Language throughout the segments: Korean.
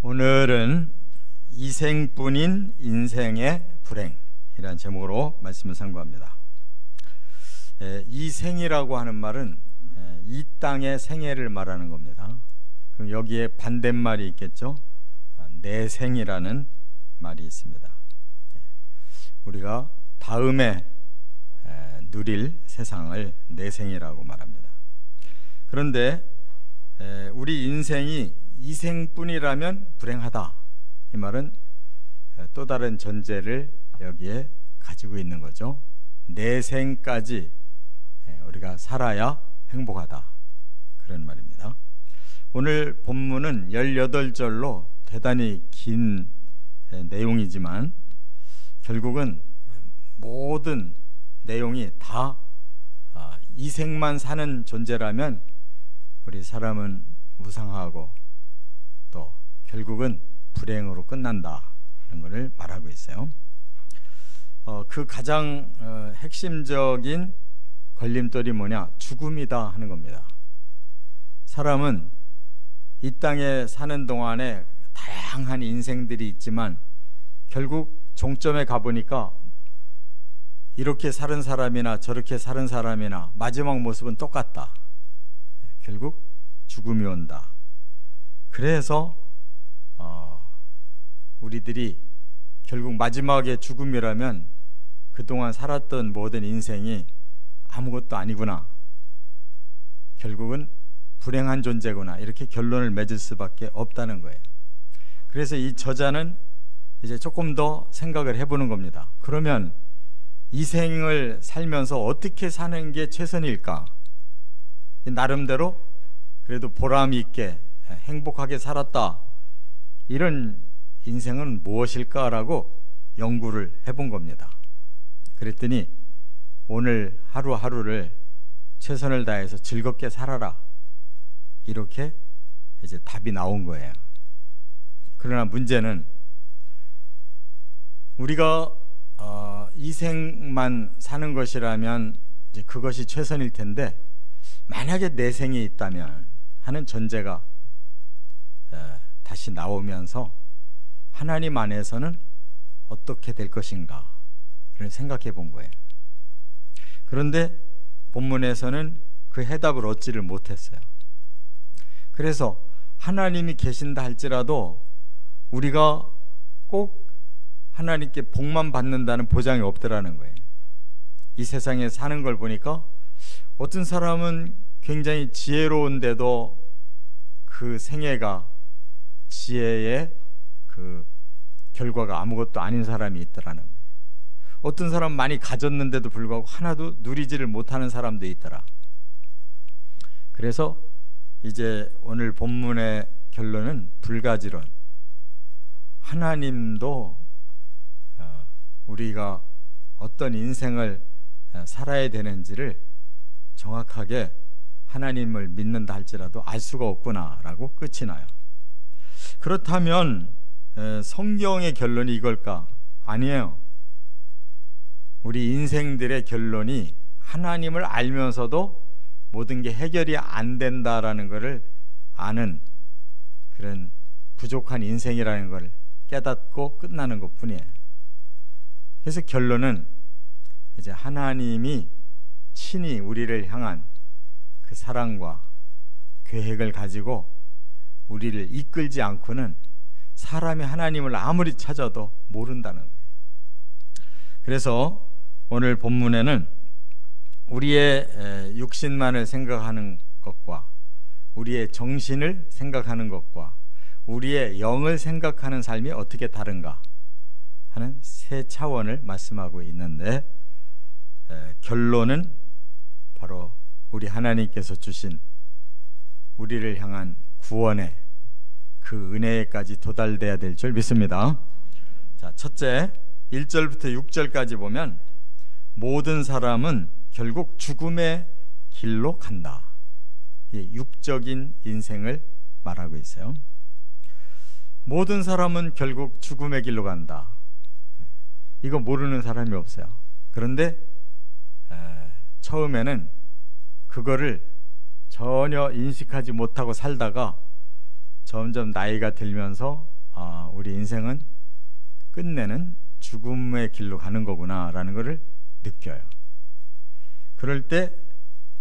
오늘은 이생뿐인 인생의 불행이라는 제목으로 말씀을 상고합니다. 이생이라고 하는 말은 이 땅의 생애를 말하는 겁니다. 그럼 여기에 반대말이 있겠죠? 내생이라는 말이 있습니다. 우리가 다음에 누릴 세상을 내생이라고 말합니다. 그런데 우리 인생이 이생뿐이라면 불행하다, 이 말은 또 다른 전제를 여기에 가지고 있는 거죠. 내생까지 우리가 살아야 행복하다, 그런 말입니다. 오늘 본문은 18절로 대단히 긴 내용이지만 결국은 모든 내용이 다 이생만 사는 존재라면 우리 사람은 무상하고 또 결국은 불행으로 끝난다, 이런 것을 말하고 있어요. 그 가장 핵심적인 걸림돌이 뭐냐? 죽음이다 하는 겁니다. 사람은 이 땅에 사는 동안에 다양한 인생들이 있지만 결국 종점에 가보니까 이렇게 사는 사람이나 저렇게 사는 사람이나 마지막 모습은 똑같다. 결국 죽음이 온다. 그래서 우리들이 결국 마지막에 죽음이라면 그동안 살았던 모든 인생이 아무것도 아니구나, 결국은 불행한 존재구나, 이렇게 결론을 맺을 수밖에 없다는 거예요. 그래서 이 저자는 이제 조금 더 생각을 해보는 겁니다. 그러면 이 생을 살면서 어떻게 사는 게 최선일까? 나름대로 그래도 보람 있게 행복하게 살았다, 이런 인생은 무엇일까라고 연구를 해본 겁니다. 그랬더니 오늘 하루하루를 최선을 다해서 즐겁게 살아라, 이렇게 이제 답이 나온 거예요. 그러나 문제는 우리가 이 생만 사는 것이라면 이제 그것이 최선일 텐데, 만약에 내 생이 있다면 하는 전제가 다시 나오면서 하나님 안에서는 어떻게 될 것인가를 생각해 본 거예요. 그런데 본문에서는 그 해답을 얻지를 못했어요. 그래서 하나님이 계신다 할지라도 우리가 꼭 하나님께 복만 받는다는 보장이 없더라는 거예요. 이 세상에 사는 걸 보니까 어떤 사람은 굉장히 지혜로운데도 그 생애가 지혜의 그 결과가 아무것도 아닌 사람이 있더라는 거예요. 어떤 사람은 많이 가졌는데도 불구하고 하나도 누리지를 못하는 사람도 있더라. 그래서 이제 오늘 본문의 결론은 불가지론. 하나님도 우리가 어떤 인생을 살아야 되는지를 정확하게 하나님을 믿는다 할지라도 알 수가 없구나라고 끝이 나요. 그렇다면 성경의 결론이 이걸까? 아니에요. 우리 인생들의 결론이 하나님을 알면서도 모든 게 해결이 안 된다라는 것을 아는 그런 부족한 인생이라는 걸 깨닫고 끝나는 것뿐이에요. 그래서 결론은 이제 하나님이 친히 우리를 향한 그 사랑과 계획을 가지고 우리를 이끌지 않고는 사람이 하나님을 아무리 찾아도 모른다는 거예요. 그래서 오늘 본문에는 우리의 육신만을 생각하는 것과 우리의 정신을 생각하는 것과 우리의 영을 생각하는 삶이 어떻게 다른가 하는 세 차원을 말씀하고 있는데, 결론은 바로 우리 하나님께서 주신 우리를 향한 구원의 그 은혜까지 도달돼야 될 줄 믿습니다. 자, 첫째 1절부터 6절까지 보면 모든 사람은 결국 죽음의 길로 간다. 육적인 인생을 말하고 있어요. 모든 사람은 결국 죽음의 길로 간다. 이거 모르는 사람이 없어요. 그런데 처음에는 그거를 전혀 인식하지 못하고 살다가 점점 나이가 들면서 우리 인생은 끝내는 죽음의 길로 가는 거구나라는 것을 느껴요. 그럴 때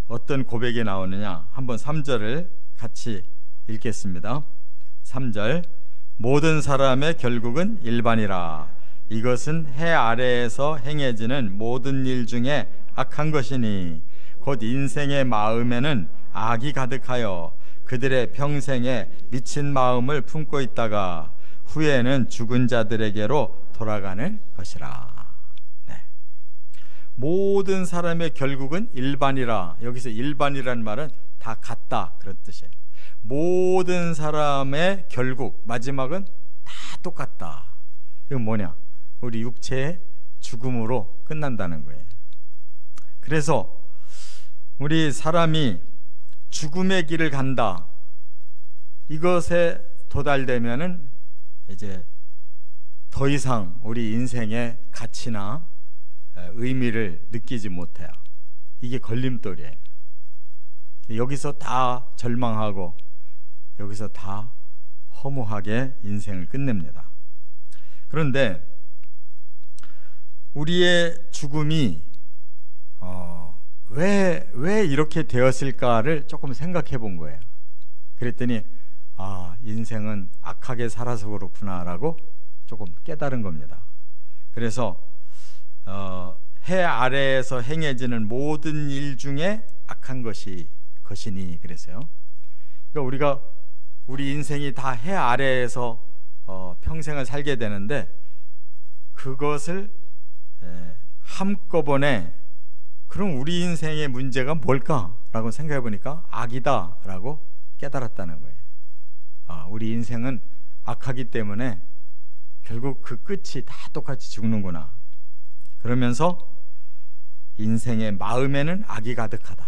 어떤 고백이 나오느냐, 한번 3절을 같이 읽겠습니다. 3절, 모든 사람의 결국은 일반이라. 이것은 해 아래에서 행해지는 모든 일 중에 악한 것이니 곧 인생의 마음에는 악이 가득하여 그들의 평생에 미친 마음을 품고 있다가 후에는 죽은 자들에게로 돌아가는 것이라. 네. 모든 사람의 결국은 일반이라. 여기서 일반이라는 말은 다 같다 그런 뜻이에요. 모든 사람의 결국, 마지막은 다 똑같다. 이건 뭐냐? 우리 육체의 죽음으로 끝난다는 거예요. 그래서 우리 사람이 죽음의 길을 간다, 이것에 도달되면은 이제 더 이상 우리 인생의 가치나 의미를 느끼지 못해요. 이게 걸림돌이에요. 여기서 다 절망하고 여기서 다 허무하게 인생을 끝냅니다. 그런데 우리의 죽음이 왜 이렇게 되었을까를 조금 생각해 본 거예요. 그랬더니 인생은 악하게 살아서 그렇구나 라고 조금 깨달은 겁니다. 그래서 해 아래에서 행해지는 모든 일 중에 악한 것이니 그랬어요. 그러니까 우리 인생이 다 해 아래에서 평생을 살게 되는데, 그것을 한꺼번에 그럼 우리 인생의 문제가 뭘까라고 생각해 보니까 악이다라고 깨달았다는 거예요. 우리 인생은 악하기 때문에 결국 그 끝이 다 똑같이 죽는구나. 그러면서 인생의 마음에는 악이 가득하다.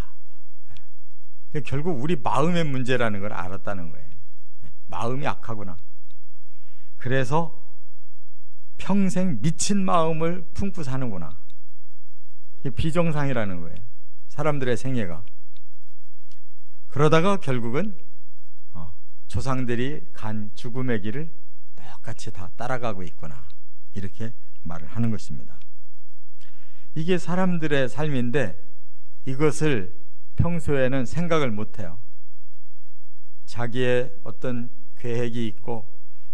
결국 우리 마음의 문제라는 걸 알았다는 거예요. 마음이 악하구나. 그래서 평생 미친 마음을 품고 사는구나. 이게 비정상이라는 거예요. 사람들의 생애가. 그러다가 결국은 조상들이 간 죽음의 길을 똑같이 다 따라가고 있구나, 이렇게 말을 하는 것입니다. 이게 사람들의 삶인데 이것을 평소에는 생각을 못해요. 자기의 어떤 계획이 있고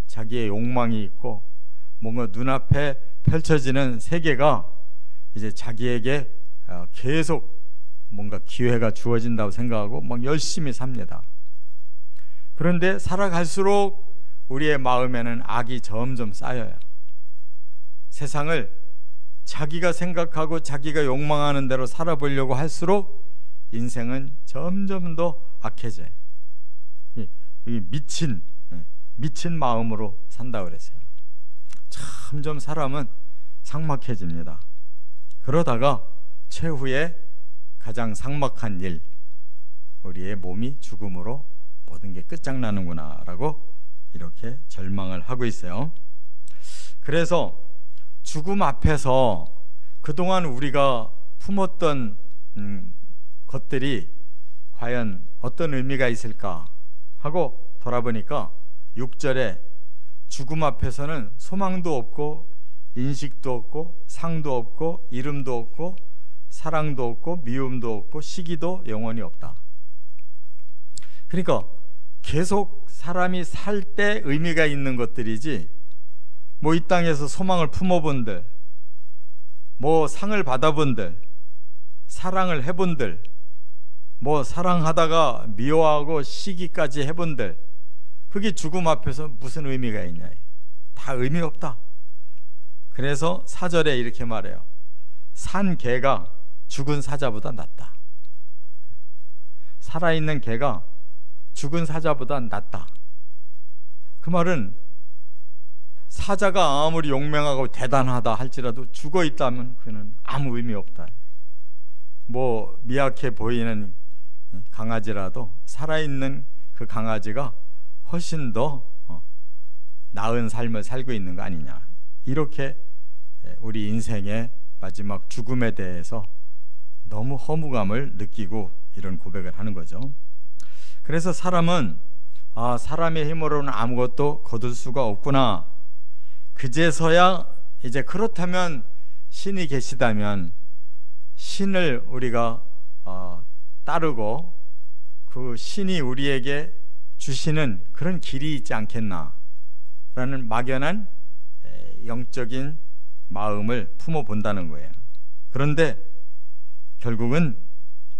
자기의 욕망이 있고 뭔가 눈앞에 펼쳐지는 세계가 이제 자기에게 계속 뭔가 기회가 주어진다고 생각하고 막 열심히 삽니다. 그런데 살아갈수록 우리의 마음에는 악이 점점 쌓여요. 세상을 자기가 생각하고 자기가 욕망하는 대로 살아보려고 할수록 인생은 점점 더 악해져요. 미친 마음으로 산다고 그랬어요. 점점 사람은 삭막해집니다. 그러다가 최후의 가장 삭막한 일, 우리의 몸이 죽음으로 모든 게 끝장나는구나 라고 이렇게 절망을 하고 있어요. 그래서 죽음 앞에서 그동안 우리가 품었던 것들이 과연 어떤 의미가 있을까 하고 돌아보니까 6절에 죽음 앞에서는 소망도 없고 인식도 없고 상도 없고 이름도 없고 사랑도 없고 미움도 없고 시기도 영원히 없다. 그러니까 계속 사람이 살 때 의미가 있는 것들이지, 뭐 이 땅에서 소망을 품어본들, 뭐 상을 받아본들, 사랑을 해본들, 뭐 사랑하다가 미워하고 시기까지 해본들, 그게 죽음 앞에서 무슨 의미가 있냐? 다 의미 없다. 그래서 4절에 이렇게 말해요. 산 개가 죽은 사자보다 낫다. 살아있는 개가 죽은 사자보다 낫다. 그 말은 사자가 아무리 용맹하고 대단하다 할지라도 죽어 있다면 그는 아무 의미 없다. 뭐 미약해 보이는 강아지라도 살아있는 그 강아지가 훨씬 더 나은 삶을 살고 있는 거 아니냐. 이렇게 우리 인생의 마지막 죽음에 대해서 너무 허무감을 느끼고 이런 고백을 하는 거죠. 그래서 사람은 사람의 힘으로는 아무것도 거둘 수가 없구나 그제서야 이제 그렇다면 신이 계시다면 신을 우리가 따르고 그 신이 우리에게 주시는 그런 길이 있지 않겠나 라는 막연한 영적인 마음을 품어본다는 거예요. 그런데 결국은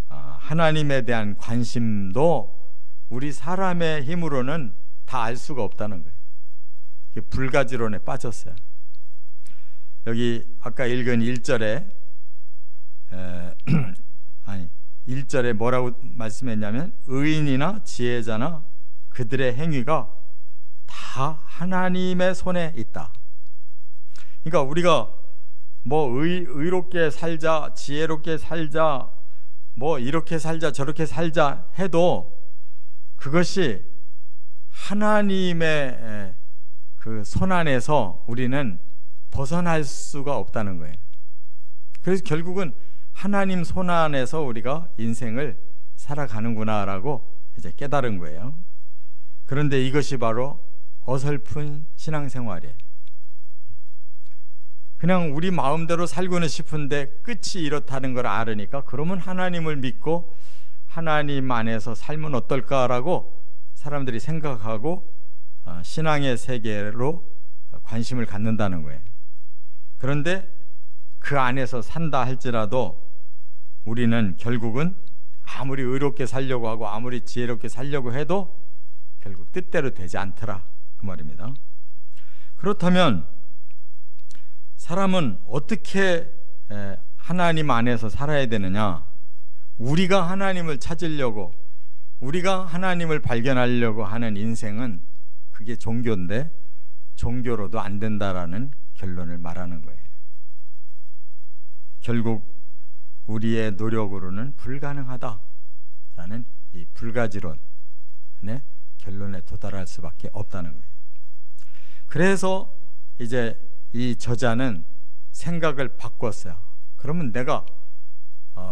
하나님에 대한 관심도 우리 사람의 힘으로는 다 알 수가 없다는 거예요. 불가지론에 빠졌어요. 여기 아까 읽은 1절에 1절에 뭐라고 말씀했냐면 의인이나 지혜자나 그들의 행위가 다 하나님의 손에 있다. 그러니까 우리가 뭐 의롭게 살자, 지혜롭게 살자, 뭐 이렇게 살자, 저렇게 살자 해도 그것이 하나님의 그 손 안에서 우리는 벗어날 수가 없다는 거예요. 그래서 결국은 하나님 손 안에서 우리가 인생을 살아가는구나라고 이제 깨달은 거예요. 그런데 이것이 바로 어설픈 신앙생활이에요. 그냥 우리 마음대로 살고는 싶은데 끝이 이렇다는 걸 알으니까 그러면 하나님을 믿고 하나님 안에서 살면 어떨까라고 사람들이 생각하고 신앙의 세계로 관심을 갖는다는 거예요. 그런데 그 안에서 산다 할지라도 우리는 결국은 아무리 의롭게 살려고 하고 아무리 지혜롭게 살려고 해도 결국 뜻대로 되지 않더라 그 말입니다. 그렇다면 사람은 어떻게 하나님 안에서 살아야 되느냐? 우리가 하나님을 찾으려고, 우리가 하나님을 발견하려고 하는 인생은 그게 종교인데 종교로도 안 된다라는 결론을 말하는 거예요. 결국 우리의 노력으로는 불가능하다라는 이 불가지론의 결론에 도달할 수밖에 없다는 거예요. 그래서 이제 이 저자는 생각을 바꿨어요. 그러면 내가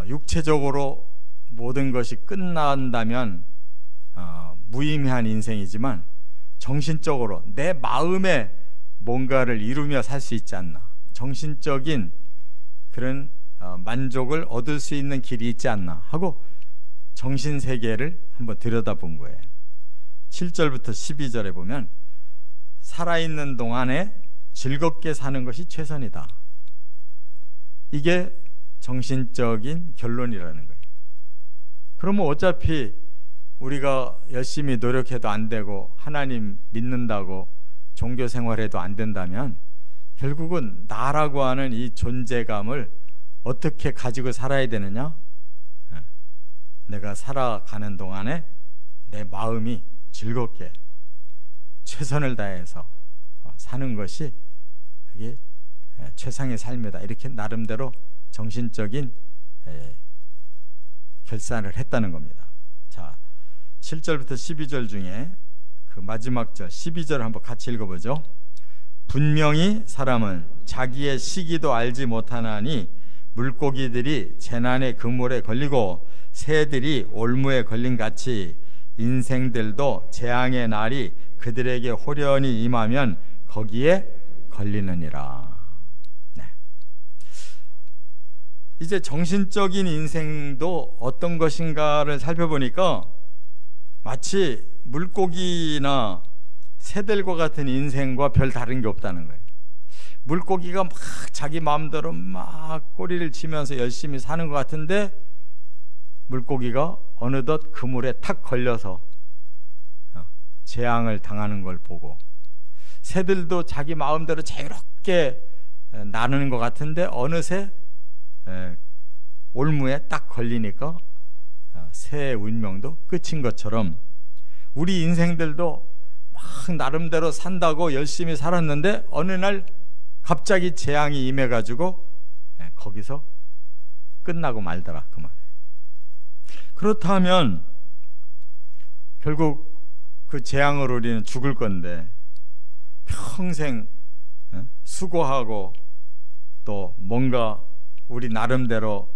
육체적으로 모든 것이 끝난다면 무의미한 인생이지만 정신적으로 내 마음에 뭔가를 이루며 살 수 있지 않나, 정신적인 그런 만족을 얻을 수 있는 길이 있지 않나 하고 정신세계를 한번 들여다본 거예요. 7절부터 12절에 보면 살아있는 동안에 즐겁게 사는 것이 최선이다. 이게 정신적인 결론이라는 거예요. 그러면 어차피 우리가 열심히 노력해도 안 되고 하나님 믿는다고 종교 생활해도 안 된다면 결국은 나라고 하는 이 존재감을 어떻게 가지고 살아야 되느냐? 내가 살아가는 동안에 내 마음이 즐겁게 최선을 다해서 사는 것이 그게 최상의 삶이다. 이렇게 나름대로 정신적인 결산을 했다는 겁니다. 자, 7절부터 12절 중에 그 마지막 절 12절을 한번 같이 읽어보죠. 분명히 사람은 자기의 시기도 알지 못하나니 물고기들이 재난의 그물에 걸리고 새들이 올무에 걸린 같이 인생들도 재앙의 날이 그들에게 호련히 임하면 거기에 걸리느니라. 네. 이제 정신적인 인생도 어떤 것인가를 살펴보니까 마치 물고기나 새들과 같은 인생과 별 다른 게 없다는 거예요. 물고기가 막 자기 마음대로 막 꼬리를 치면서 열심히 사는 것 같은데 물고기가 어느덧 그물에 탁 걸려서 재앙을 당하는 걸 보고, 새들도 자기 마음대로 자유롭게 나누는 것 같은데 어느새 올무에 딱 걸리니까 새의 운명도 끝인 것처럼 우리 인생들도 막 나름대로 산다고 열심히 살았는데 어느 날 갑자기 재앙이 임해가지고 거기서 끝나고 말더라 그 말이에요. 그렇다면 결국 그 재앙으로 우리는 죽을 건데 평생 수고하고 또 뭔가 우리 나름대로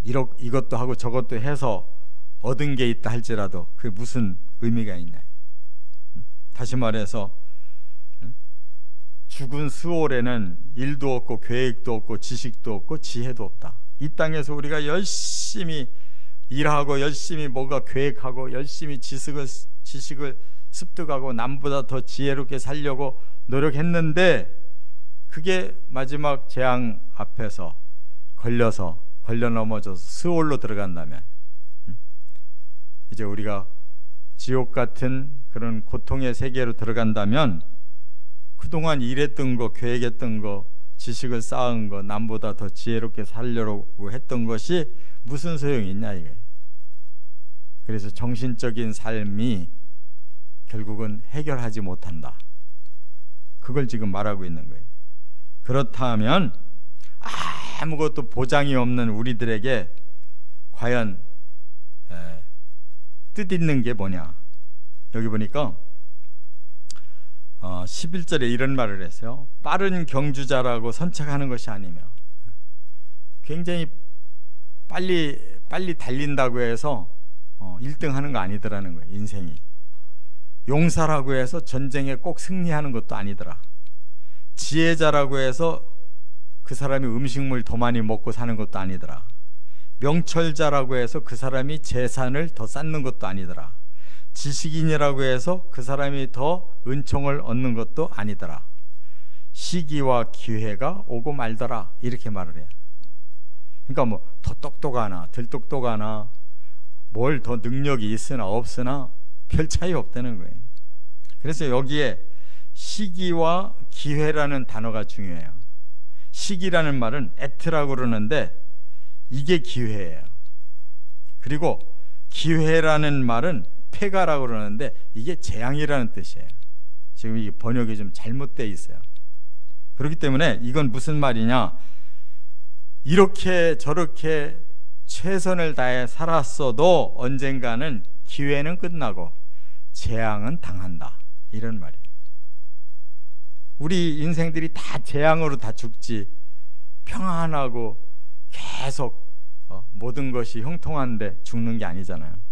이것도 하고 저것도 해서 얻은 게 있다 할지라도 그게 무슨 의미가 있냐. 다시 말해서 죽은 스올에는 일도 없고 계획도 없고 지식도 없고 지혜도 없다. 이 땅에서 우리가 열심히 일하고 열심히 뭔가 계획하고 열심히 지식을 습득하고 남보다 더 지혜롭게 살려고 노력했는데 그게 마지막 재앙 앞에서 걸려 넘어져서 스올로 들어간다면 이제 우리가 지옥 같은 그런 고통의 세계로 들어간다면 그동안 일했던 거, 계획했던 거, 지식을 쌓은 거, 남보다 더 지혜롭게 살려고 했던 것이 무슨 소용이 있냐 이게. 그래서 정신적인 삶이 결국은 해결하지 못한다. 그걸 지금 말하고 있는 거예요. 그렇다면 아무것도 보장이 없는 우리들에게 과연 뜻있는 게 뭐냐. 여기 보니까 11절에 이런 말을 했어요. 빠른 경주자라고 선착하는 것이 아니며, 굉장히 빨리 달린다고 해서 1등 하는 거 아니더라는 거예요. 인생이 용사라고 해서 전쟁에 꼭 승리하는 것도 아니더라. 지혜자라고 해서 그 사람이 음식물 더 많이 먹고 사는 것도 아니더라. 명철자라고 해서 그 사람이 재산을 더 쌓는 것도 아니더라. 지식인이라고 해서 그 사람이 더 은총을 얻는 것도 아니더라. 시기와 기회가 오고 말더라. 이렇게 말을 해요. 그러니까 뭐 더 똑똑하나 덜 똑똑하나 뭘 더 능력이 있으나 없으나 별 차이 없다는 거예요. 그래서 여기에 시기와 기회라는 단어가 중요해요. 시기라는 말은 애트라고 그러는데 이게 기회예요. 그리고 기회라는 말은 폐가라고 그러는데 이게 재앙이라는 뜻이에요. 지금 이 번역이 좀 잘못되어 있어요. 그렇기 때문에 이건 무슨 말이냐, 이렇게 저렇게 최선을 다해 살았어도 언젠가는 기회는 끝나고 재앙은 당한다, 이런 말이에요. 우리 인생들이 다 재앙으로 다 죽지, 평안하고 계속 모든 것이 형통한데 죽는 게 아니잖아요.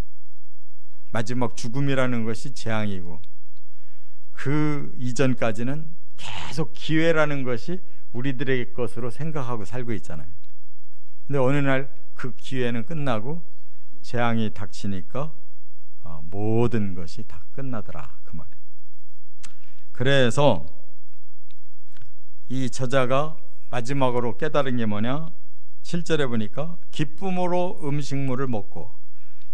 마지막 죽음이라는 것이 재앙이고 그 이전까지는 계속 기회라는 것이 우리들의 것으로 생각하고 살고 있잖아요. 근데 어느 날 그 기회는 끝나고 재앙이 닥치니까 모든 것이 다 끝나더라, 그 말이에요. 그래서 이 저자가 마지막으로 깨달은 게 뭐냐, 7절에 보니까 기쁨으로 음식물을 먹고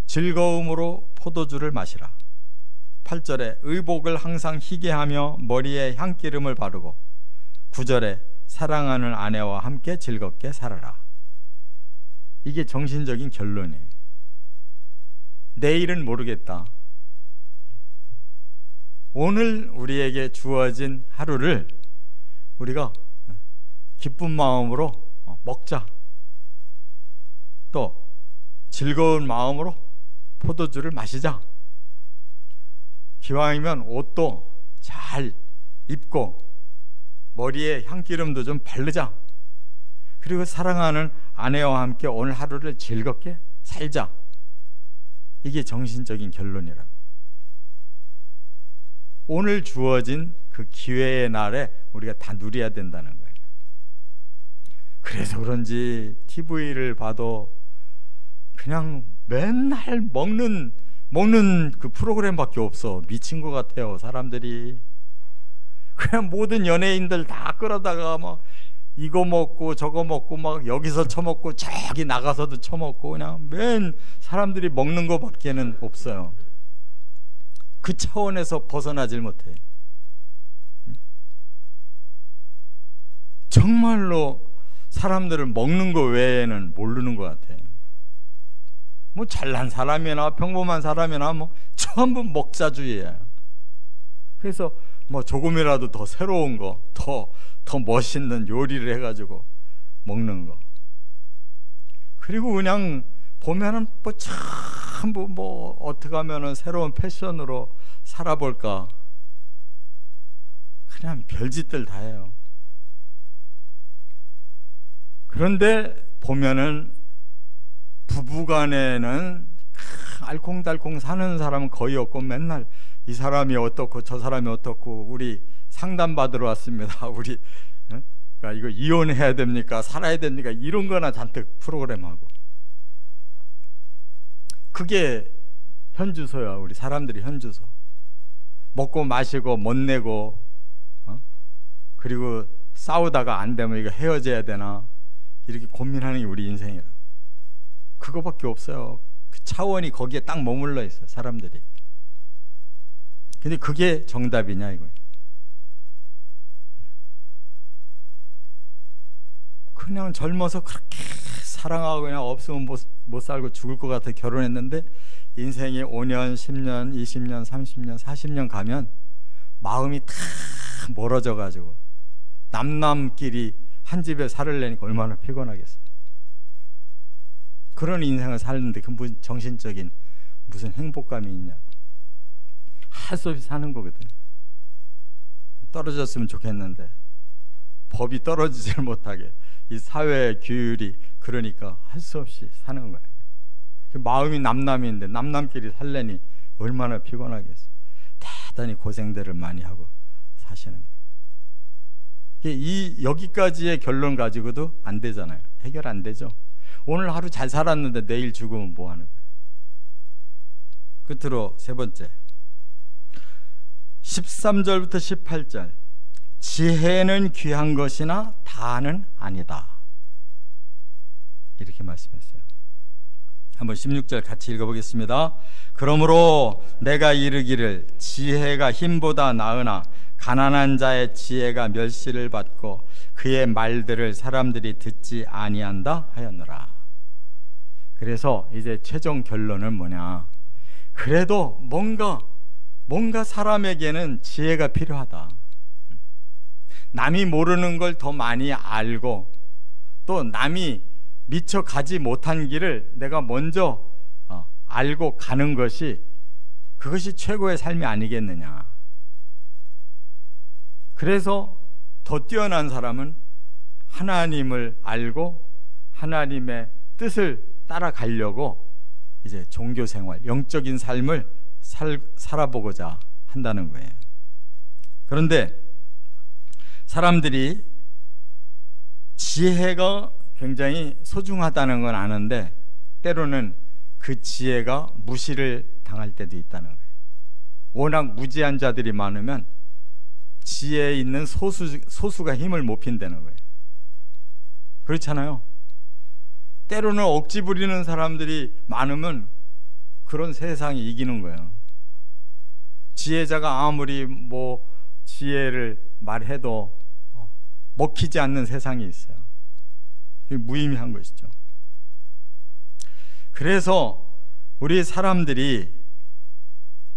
즐거움으로 포도주를 마시라. 8절에 의복을 항상 희게 하며 머리에 향기름을 바르고 9절에 사랑하는 아내와 함께 즐겁게 살아라. 이게 정신적인 결론이에요. 내일은 모르겠다. 오늘 우리에게 주어진 하루를 우리가 기쁜 마음으로 먹자. 또 즐거운 마음으로 포도주를 마시자. 기왕이면 옷도 잘 입고 머리에 향기름도 좀 바르자. 그리고 사랑하는 아내와 함께 오늘 하루를 즐겁게 살자. 이게 정신적인 결론이라고. 오늘 주어진 그 기회의 날에 우리가 다 누려야 된다는 거예요. 그래서 그런지 TV를 봐도 그냥 맨날 먹는 그 프로그램밖에 없어. 미친 것 같아요, 사람들이. 그냥 모든 연예인들 다 끌어다가 막 이거 먹고 저거 먹고 막 여기서 처먹고 저기 나가서도 처먹고 그냥 맨 사람들이 먹는 거밖에는 없어요. 그 차원에서 벗어나질 못해. 정말로 사람들은 먹는 거 외에는 모르는 것 같아. 뭐 잘난 사람이나 평범한 사람이나 뭐 전부 먹자주의야. 그래서 뭐 조금이라도 더 새로운 거, 더 멋있는 요리를 해가지고 먹는 거. 그리고 그냥 보면은 뭐 참 뭐 어떻게 하면은 새로운 패션으로 살아볼까. 그냥 별짓들 다 해요. 그런데 보면은 부부간에는 알콩달콩 사는 사람은 거의 없고 맨날 이 사람이 어떻고 저 사람이 어떻고 우리 상담 받으러 왔습니다. 우리 그러니까 이거 이혼해야 됩니까? 살아야 됩니까? 이런 거나 잔뜩 프로그램하고. 그게 현주소야. 우리 사람들이 현주소. 먹고 마시고 못 내고 그리고 싸우다가 안 되면 이거 헤어져야 되나 이렇게 고민하는 게 우리 인생이라. 그거밖에 없어요. 그 차원이 거기에 딱 머물러 있어요. 사람들이. 근데 그게 정답이냐 이거예요. 그냥 젊어서 그렇게 사랑하고 그냥 없으면 못 살고 죽을 것 같아 결혼했는데 인생이 5년, 10년, 20년, 30년, 40년 가면 마음이 다 멀어져 가지고 남남끼리 한 집에 살을 내니까 얼마나 피곤하겠어요. 그런 인생을 살는데 그 무슨 정신적인 무슨 행복감이 있냐고. 할 수 없이 사는 거거든. 떨어졌으면 좋겠는데 법이 떨어지질 못하게 이 사회 규율이 그러니까 할 수 없이 사는 거예요. 마음이 남남인데 남남끼리 살려니 얼마나 피곤하겠어요. 대단히 고생들을 많이 하고 사시는 거예요. 여기까지의 결론 가지고도 안 되잖아요. 해결 안 되죠. 오늘 하루 잘 살았는데 내일 죽으면 뭐 하는 거예요. 끝으로 세 번째 13절부터 18절 지혜는 귀한 것이나 다는 아니다 이렇게 말씀했어요. 한번 16절 같이 읽어보겠습니다. 그러므로 내가 이르기를 지혜가 힘보다 나으나 가난한 자의 지혜가 멸시를 받고 그의 말들을 사람들이 듣지 아니한다 하였노라. 그래서 이제 최종 결론은 뭐냐, 그래도 뭔가 사람에게는 지혜가 필요하다. 남이 모르는 걸 더 많이 알고 또 남이 미처 가지 못한 길을 내가 먼저 알고 가는 것이 그것이 최고의 삶이 아니겠느냐. 그래서 더 뛰어난 사람은 하나님을 알고 하나님의 뜻을 따라가려고 이제 종교 생활, 영적인 삶을 살아보고자 한다는 거예요. 그런데 사람들이 지혜가 굉장히 소중하다는 건 아는데 때로는 그 지혜가 무시를 당할 때도 있다는 거예요. 워낙 무지한 자들이 많으면 지혜에 있는 소수가 힘을 못 핀다는 거예요. 그렇잖아요. 때로는 억지 부리는 사람들이 많으면 그런 세상이 이기는 거예요. 지혜자가 아무리 지혜를 말해도 먹히지 않는 세상이 있어요. 무의미한 것이죠. 그래서 우리 사람들이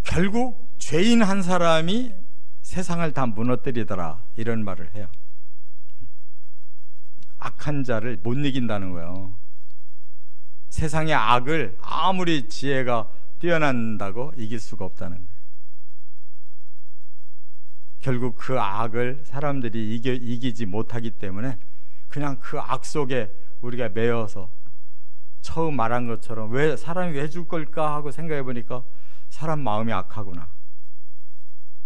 결국 죄인 한 사람이 세상을 다 무너뜨리더라 이런 말을 해요. 악한 자를 못 이긴다는 거예요. 세상의 악을 아무리 지혜가 뛰어난다고 이길 수가 없다는 거예요. 결국 그 악을 사람들이 이기지 못하기 때문에 그냥 그 악 속에 우리가 매여서 처음 말한 것처럼 사람이 왜 죽을까 하고 생각해 보니까 사람 마음이 악하구나,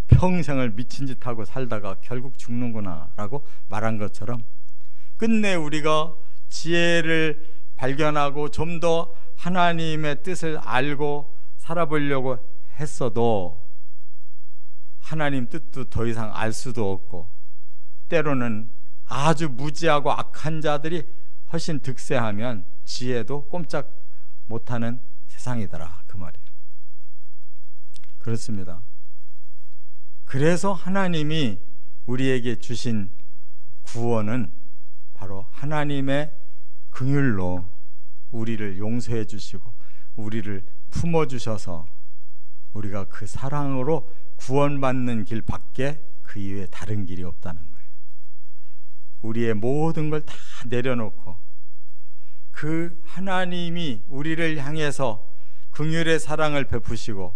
평생을 미친 짓 하고 살다가 결국 죽는구나 라고 말한 것처럼 끝내 우리가 지혜를 발견하고 좀 더 하나님의 뜻을 알고 살아보려고 했어도 하나님 뜻도 더 이상 알 수도 없고 때로는 아주 무지하고 악한 자들이 훨씬 득세하면 지혜도 꼼짝 못하는 세상이더라 그 말이에요. 그렇습니다. 그래서 하나님이 우리에게 주신 구원은 바로 하나님의 긍휼로 우리를 용서해 주시고 우리를 품어주셔서 우리가 그 사랑으로 구원받는 길 밖에 그 이외에 다른 길이 없다는 거예요. 우리의 모든 걸 다 내려놓고 그 하나님이 우리를 향해서 긍휼의 사랑을 베푸시고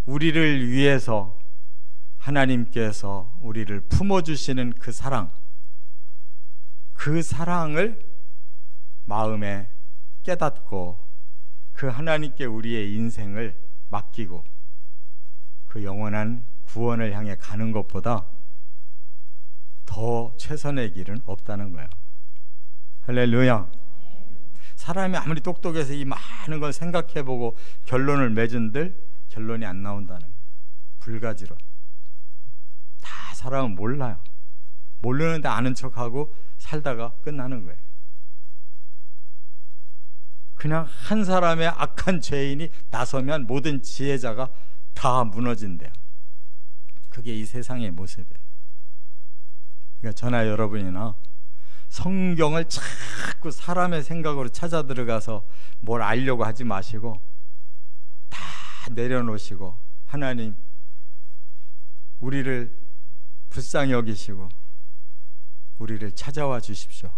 우리를 위해서 하나님께서 우리를 품어주시는 그 사랑을 마음에 깨닫고 그 하나님께 우리의 인생을 맡기고 그 영원한 구원을 향해 가는 것보다 더 최선의 길은 없다는 거예요. 할렐루야. 사람이 아무리 똑똑해서 이 많은 걸 생각해보고 결론을 맺은들 결론이 안 나온다는 거예요. 불가지론. 다 사람은 몰라요. 모르는데 아는 척하고 살다가 끝나는 거예요. 그냥 한 사람의 악한 죄인이 나서면 모든 지혜자가 다 무너진대요. 그게 이 세상의 모습이에요. 그러니까 저나 여러분이나 성경을 자꾸 사람의 생각으로 찾아 들어가서 뭘 알려고 하지 마시고 다 내려놓으시고, 하나님 우리를 불쌍히 여기시고 우리를 찾아와 주십시오.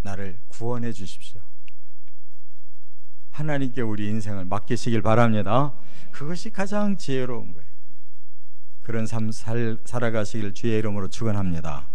나를 구원해 주십시오. 하나님께 우리 인생을 맡기시길 바랍니다. 그것이 가장 지혜로운 거예요. 그런 삶 살아가시길 주의 이름으로 축원합니다.